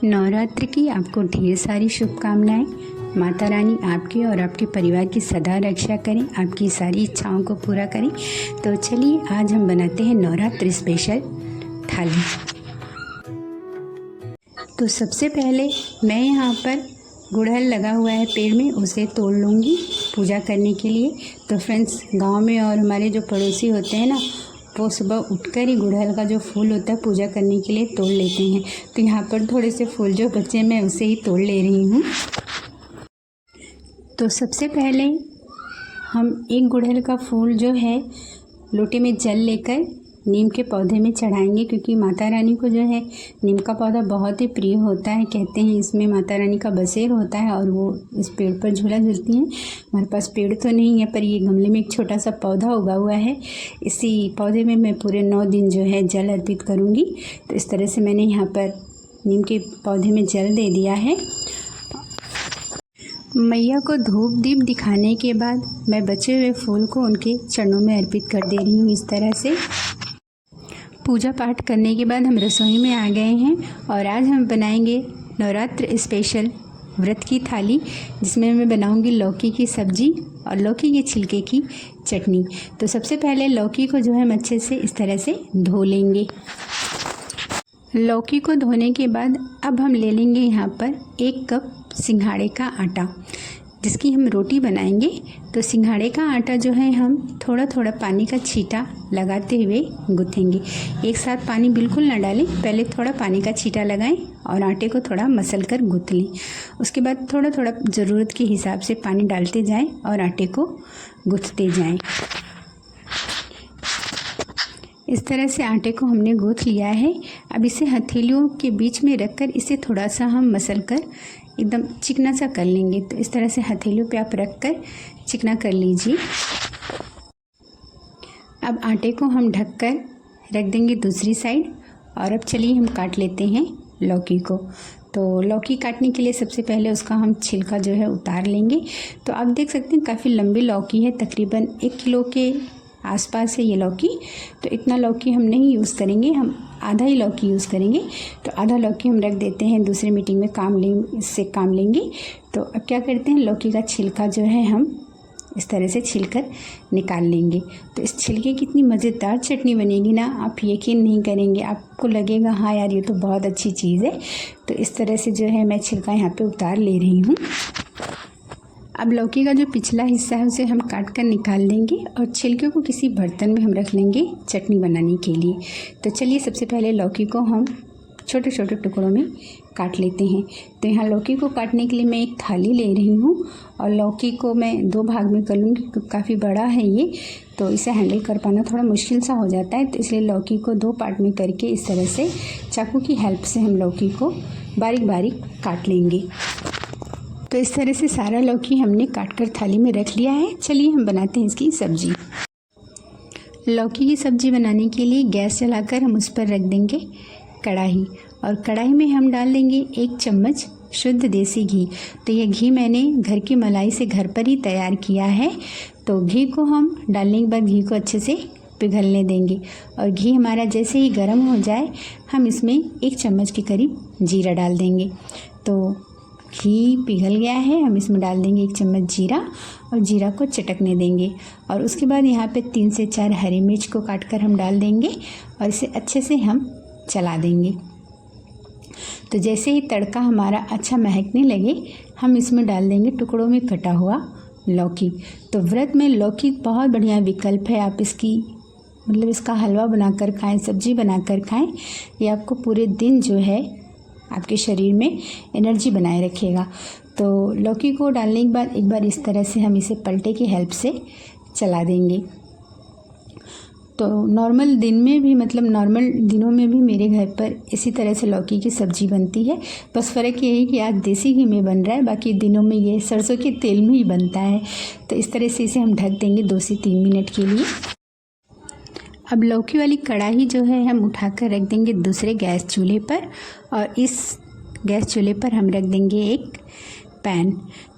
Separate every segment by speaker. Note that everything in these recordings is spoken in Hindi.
Speaker 1: नवरात्र की आपको ढेर सारी शुभकामनाएं। माता रानी आपकी और आपके परिवार की सदा रक्षा करें, आपकी सारी इच्छाओं को पूरा करें। तो चलिए आज हम बनाते हैं नवरात्र स्पेशल थाली। तो सबसे पहले मैं यहाँ पर गुड़हल लगा हुआ है पेड़ में, उसे तोड़ लूँगी पूजा करने के लिए। तो फ्रेंड्स, गांव में और हमारे जो पड़ोसी होते हैं ना, वो सुबह उठकर ही गुड़हल का जो फूल होता है पूजा करने के लिए तोड़ लेते हैं। तो यहाँ पर थोड़े से फूल जो बचे मैं उसे ही तोड़ ले रही हूँ। तो सबसे पहले हम एक गुड़हल का फूल जो है लोटे में जल लेकर नीम के पौधे में चढ़ाएंगे, क्योंकि माता रानी को जो है नीम का पौधा बहुत ही प्रिय होता है। कहते हैं इसमें माता रानी का बसेर होता है और वो इस पेड़ पर झूला झूलती हैं। हमारे पास पेड़ तो नहीं है, पर ये गमले में एक छोटा सा पौधा उगा हुआ है। इसी पौधे में मैं पूरे 9 दिन जो है जल अर्पित करूँगी। तो इस तरह से मैंने यहाँ पर नीम के पौधे में जल दे दिया है। मैया को धूप दीप दिखाने के बाद मैं बचे हुए फूल को उनके चरणों में अर्पित कर दे रही हूँ। इस तरह से पूजा पाठ करने के बाद हम रसोई में आ गए हैं और आज हम बनाएंगे नवरात्र स्पेशल व्रत की थाली, जिसमें मैं बनाऊंगी लौकी की सब्जी और लौकी के छिलके की चटनी। तो सबसे पहले लौकी को जो है हम अच्छे से इस तरह से धो लेंगे। लौकी को धोने के बाद अब हम ले लेंगे यहाँ पर 1 कप सिंघाड़े का आटा, जिसकी हम रोटी बनाएंगे। तो सिंघाड़े का आटा जो है हम थोड़ा थोड़ा पानी का छींटा लगाते हुए गूँथेंगे। एक साथ पानी बिल्कुल ना डालें, पहले थोड़ा पानी का छींटा लगाएं और आटे को थोड़ा मसल कर गूँथ लें। उसके बाद थोड़ा थोड़ा ज़रूरत के हिसाब से पानी डालते जाएं और आटे को गूँथते जाएं। इस तरह से आटे को हमने गूँथ लिया है। अब इसे हथेलियों के बीच में रखकर इसे थोड़ा सा हम मसल कर एकदम चिकना सा कर लेंगे। तो इस तरह से हथेलियों पे आप रख कर चिकना कर लीजिए। अब आटे को हम ढककर रख देंगे दूसरी साइड। और अब चलिए हम काट लेते हैं लौकी को। तो लौकी काटने के लिए सबसे पहले उसका हम छिलका जो है उतार लेंगे। तो आप देख सकते हैं काफ़ी लंबी लौकी है, तकरीबन 1 किलो के आसपास है ये लौकी। तो इतना लौकी हम नहीं यूज़ करेंगे, हम आधा ही लौकी यूज़ करेंगे। तो आधा लौकी हम रख देते हैं, दूसरी मीटिंग में इससे काम लेंगे। तो अब क्या करते हैं, लौकी का छिलका जो है हम इस तरह से छिलकर निकाल लेंगे। तो इस छिलके की इतनी मज़ेदार चटनी बनेगी ना, आप यकीन नहीं करेंगे, आपको लगेगा हाँ यार ये तो बहुत अच्छी चीज़ है। तो इस तरह से जो है मैं छिलका यहाँ पे उतार ले रही हूँ। अब लौकी का जो पिछला हिस्सा है उसे हम काट कर निकाल देंगे और छिलके को किसी बर्तन में हम रख लेंगे चटनी बनाने के लिए। तो चलिए सबसे पहले लौकी को हम छोटे छोटे टुकड़ों में काट लेते हैं। तो यहाँ लौकी को काटने के लिए मैं एक थाली ले रही हूँ और लौकी को मैं 2 भाग में कर लूँगी, क्योंकि काफ़ी बड़ा है ये, तो इसे हैंडल कर पाना थोड़ा मुश्किल सा हो जाता है। तो इसलिए लौकी को 2 पार्ट में करके इस तरह से चाकू की हेल्प से हम लौकी को बारीक बारीक काट लेंगे। तो इस तरह से सारा लौकी हमने काटकर थाली में रख लिया है। चलिए हम बनाते हैं इसकी सब्जी। लौकी की सब्जी बनाने के लिए गैस जलाकर हम उस पर रख देंगे कढ़ाई, और कढ़ाई में हम डाल देंगे 1 चम्मच शुद्ध देसी घी। तो यह घी मैंने घर की मलाई से घर पर ही तैयार किया है। तो घी को हम डालने के बाद घी को अच्छे से पिघलने देंगे, और घी हमारा जैसे ही गर्म हो जाए हम इसमें 1 चम्मच के करीब जीरा डाल देंगे। तो घी पिघल गया है, हम इसमें डाल देंगे 1 चम्मच जीरा और जीरा को चटकने देंगे। और उसके बाद यहाँ पे 3 से 4 हरी मिर्च को काटकर हम डाल देंगे और इसे अच्छे से हम चला देंगे। तो जैसे ही तड़का हमारा अच्छा महकने लगे हम इसमें डाल देंगे टुकड़ों में कटा हुआ लौकी। तो व्रत में लौकी बहुत बढ़िया विकल्प है। आप इसका हलवा बनाकर खाएं, सब्जी बनाकर खाएं। ये आपको पूरे दिन जो है आपके शरीर में एनर्जी बनाए रखेगा। तो लौकी को डालने के बाद एक बार इस तरह से हम इसे पलटे की हेल्प से चला देंगे। तो नॉर्मल दिनों में भी मेरे घर पर इसी तरह से लौकी की सब्ज़ी बनती है। बस फ़र्क ये है कि आज देसी घी में बन रहा है, बाकी दिनों में ये सरसों के तेल में ही बनता है। तो इस तरह से इसे हम ढक देंगे 2 से 3 मिनट के लिए। अब लौकी वाली कढ़ाई जो है हम उठाकर रख देंगे दूसरे गैस चूल्हे पर, और इस गैस चूल्हे पर हम रख देंगे एक पैन।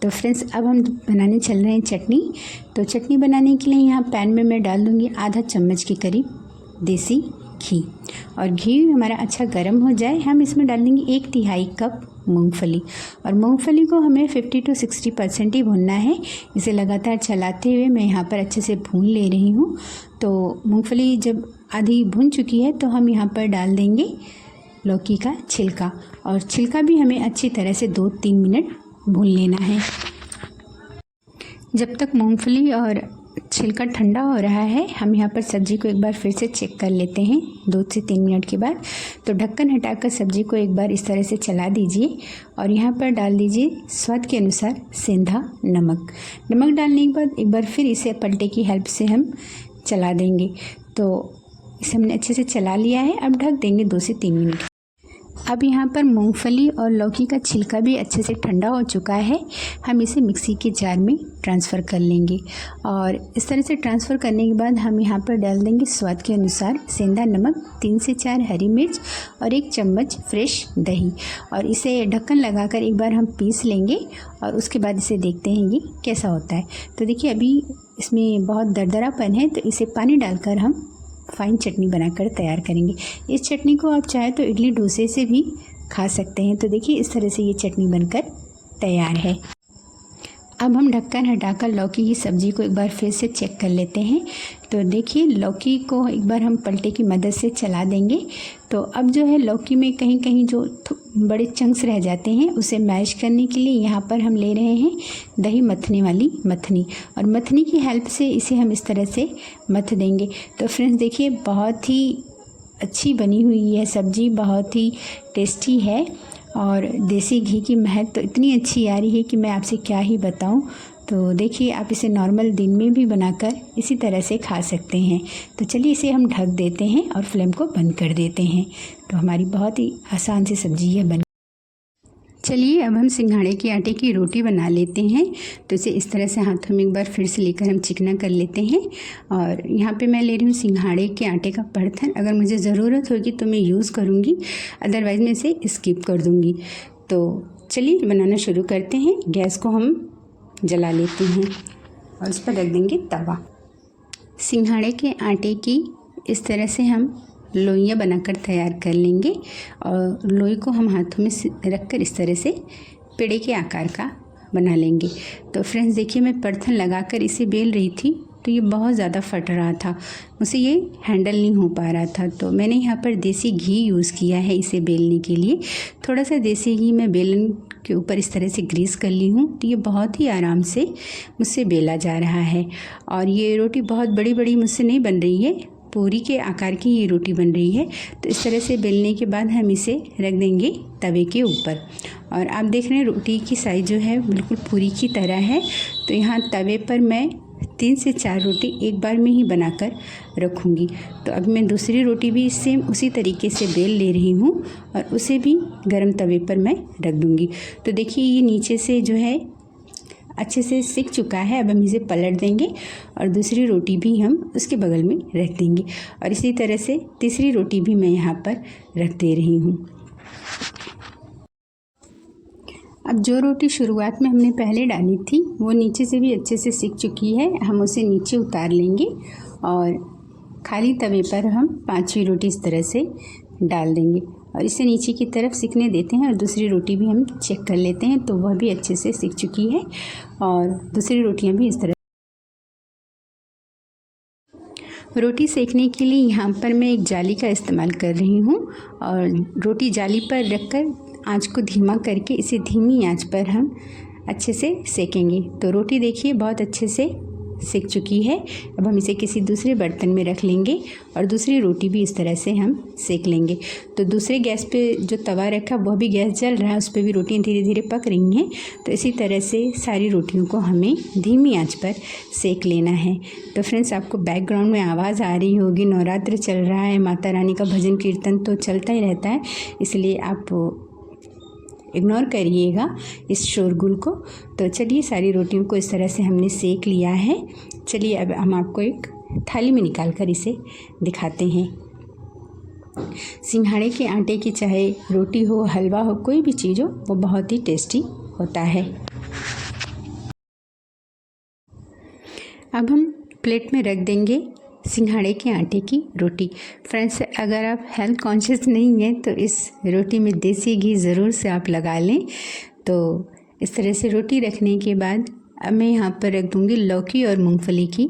Speaker 1: तो फ्रेंड्स, अब हम बनाने चल रहे हैं चटनी। तो चटनी बनाने के लिए यहाँ पैन में मैं डाल दूँगी आधा चम्मच के करीब देसी घी। और घी हमारा अच्छा गर्म हो जाए, हम इसमें डाल देंगे 1/3 कप मूंगफली। और मूंगफली को हमें 50 to 60% ही भूनना है। इसे लगातार चलाते हुए मैं यहाँ पर अच्छे से भून ले रही हूँ। तो मूंगफली जब आधी भुन चुकी है तो हम यहाँ पर डाल देंगे लौकी का छिलका, और छिलका भी हमें अच्छी तरह से 2-3 मिनट भून लेना है। जब तक मूंगफली और छिलका ठंडा हो रहा है, हम यहाँ पर सब्ज़ी को एक बार फिर से चेक कर लेते हैं 2 से 3 मिनट के बाद। तो ढक्कन हटाकर सब्ज़ी को एक बार इस तरह से चला दीजिए और यहाँ पर डाल दीजिए स्वाद के अनुसार सेंधा नमक। नमक डालने के बाद एक बार फिर इसे पलटे की हेल्प से हम चला देंगे। तो इसे हमने अच्छे से चला लिया है। अब ढक देंगे 2 से 3 मिनट। अब यहाँ पर मूंगफली और लौकी का छिलका भी अच्छे से ठंडा हो चुका है। हम इसे मिक्सी के जार में ट्रांसफ़र कर लेंगे और इस तरह से ट्रांसफ़र करने के बाद हम यहाँ पर डाल देंगे स्वाद के अनुसार सेंधा नमक, 3 से 4 हरी मिर्च और 1 चम्मच फ्रेश दही, और इसे ढक्कन लगाकर एक बार हम पीस लेंगे और उसके बाद इसे देखते हैं ये कैसा होता है। तो देखिए अभी इसमें बहुत दरदरापन है, तो इसे पानी डालकर हम फाइन चटनी बनाकर तैयार करेंगे। इस चटनी को आप चाहे तो इडली डोसे से भी खा सकते हैं। तो देखिए इस तरह से ये चटनी बनकर तैयार है। अब हम ढक्कन हटाकर लौकी की सब्ज़ी को एक बार फिर से चेक कर लेते हैं। तो देखिए लौकी को एक बार हम पलटे की मदद से चला देंगे। तो अब जो है लौकी में कहीं कहीं जो बड़े चंक्स रह जाते हैं उसे मैश करने के लिए यहाँ पर हम ले रहे हैं दही मथने वाली मथनी, और मथनी की हेल्प से इसे हम इस तरह से मथ देंगे। तो फ्रेंड्स देखिए बहुत ही अच्छी बनी हुई है सब्ज़ी, बहुत ही टेस्टी है और देसी घी की महक तो इतनी अच्छी आ रही है कि मैं आपसे क्या ही बताऊं। तो देखिए आप इसे नॉर्मल दिन में भी बनाकर इसी तरह से खा सकते हैं। तो चलिए इसे हम ढक देते हैं और फ्लेम को बंद कर देते हैं। तो हमारी बहुत ही आसान सी सब्ज़ी है बन। चलिए अब हम सिंघाड़े के आटे की रोटी बना लेते हैं। तो इसे इस तरह से हाथों में एक बार फिर से लेकर हम चिकना कर लेते हैं। और यहाँ पे मैं ले रही हूँ सिंघाड़े के आटे का बर्तन। अगर मुझे ज़रूरत होगी तो मैं यूज़ करूँगी, अदरवाइज़ मैं इसे स्किप कर दूँगी। तो चलिए बनाना शुरू करते हैं। गैस को हम जला लेते हैं और उस पर रख देंगे तवा। सिंघाड़े के आटे की इस तरह से हम लोइयाँ बनाकर तैयार कर लेंगे और लोई को हम हाथों में रखकर इस तरह से पेड़े के आकार का बना लेंगे। तो फ्रेंड्स देखिए मैं बर्तन लगाकर इसे बेल रही थी तो ये बहुत ज़्यादा फट रहा था, मुझसे ये हैंडल नहीं हो पा रहा था। तो मैंने यहाँ पर देसी घी यूज़ किया है इसे बेलने के लिए। थोड़ा सा देसी घी मैं बेलन के ऊपर इस तरह से ग्रीस कर ली हूँ, तो ये बहुत ही आराम से मुझसे बेला जा रहा है। और ये रोटी बहुत बड़ी बड़ी मुझसे नहीं बन रही है, पूरी के आकार की ये रोटी बन रही है। तो इस तरह से बेलने के बाद हम इसे रख देंगे तवे के ऊपर। और आप देख रहे हैं रोटी की साइज़ जो है बिल्कुल पूरी की तरह है। तो यहाँ तवे पर मैं 3 से 4 रोटी एक बार में ही बनाकर रखूँगी। तो अब मैं दूसरी रोटी भी सेम उसी तरीके से बेल ले रही हूँ और उसे भी गरम तवे पर मैं रख दूँगी। तो देखिए ये नीचे से जो है अच्छे से सिक चुका है। अब हम इसे पलट देंगे और दूसरी रोटी भी हम उसके बगल में रख देंगे और इसी तरह से तीसरी रोटी भी मैं यहाँ पर रख दे रही हूँ। अब जो रोटी शुरुआत में हमने पहले डाली थी वो नीचे से भी अच्छे से सिक चुकी है। हम उसे नीचे उतार लेंगे और खाली तवे पर हम 5वीं रोटी इस तरह से डाल देंगे और इसे नीचे की तरफ सिकने देते हैं। और दूसरी रोटी भी हम चेक कर लेते हैं तो वह भी अच्छे से सिक चुकी है और दूसरी रोटियां भी इस तरह। रोटी सेकने के लिए यहाँ पर मैं एक जाली का इस्तेमाल कर रही हूँ और रोटी जाली पर रखकर आंच को धीमा करके इसे धीमी आंच पर हम अच्छे से सेकेंगे। तो रोटी देखिए बहुत अच्छे से सेक चुकी है। अब हम इसे किसी दूसरे बर्तन में रख लेंगे और दूसरी रोटी भी इस तरह से हम सेक लेंगे। तो दूसरे गैस पे जो तवा रखा वह भी गैस जल रहा है, उस पर भी रोटियां धीरे धीरे पक रही हैं। तो इसी तरह से सारी रोटियों को हमें धीमी आंच पर सेक लेना है। तो फ्रेंड्स आपको बैकग्राउंड में आवाज़ आ रही होगी, नवरात्र चल रहा है, माता रानी का भजन कीर्तन तो चलता ही रहता है, इसलिए आप इग्नोर करिएगा इस शोरगुल को। तो चलिए सारी रोटियों को इस तरह से हमने सेक लिया है। चलिए अब हम आपको एक थाली में निकाल कर इसे दिखाते हैं। सिंघाड़े के आटे की चाहे रोटी हो, हलवा हो, कोई भी चीज़ हो, वो बहुत ही टेस्टी होता है। अब हम प्लेट में रख देंगे सिंघाड़े के आटे की रोटी। फ्रेंड्स, अगर आप हेल्थ कॉन्शियस नहीं हैं तो इस रोटी में देसी घी ज़रूर से आप लगा लें। तो इस तरह से रोटी रखने के बाद अब मैं यहाँ पर रख दूँगी लौकी और मूंगफली की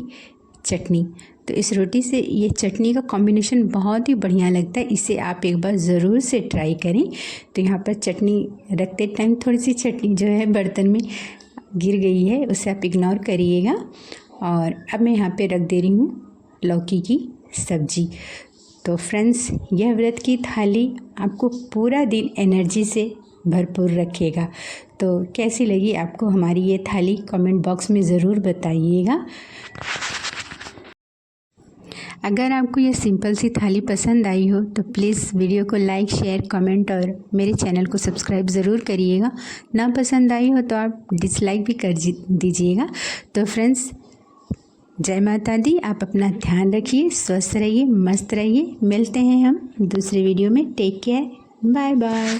Speaker 1: चटनी। तो इस रोटी से ये चटनी का कॉम्बिनेशन बहुत ही बढ़िया लगता है, इसे आप एक बार ज़रूर से ट्राई करें। तो यहाँ पर चटनी रखते टाइम थोड़ी सी चटनी जो है बर्तन में गिर गई है, उसे आप इग्नोर करिएगा। और अब मैं यहाँ पे रख दे रही हूँ लौकी की सब्जी। तो फ्रेंड्स, यह व्रत की थाली आपको पूरा दिन एनर्जी से भरपूर रखेगा। तो कैसी लगी आपको हमारी ये थाली, कमेंट बॉक्स में ज़रूर बताइएगा। अगर आपको ये सिंपल सी थाली पसंद आई हो तो प्लीज़ वीडियो को लाइक, शेयर, कमेंट और मेरे चैनल को सब्सक्राइब ज़रूर करिएगा। ना पसंद आई हो तो आप डिसलाइक भी कर दीजिएगा। तो फ्रेंड्स, जय माता दी। आप अपना ध्यान रखिए, स्वस्थ रहिए, मस्त रहिए। मिलते हैं हम दूसरे वीडियो में। Take care, bye bye.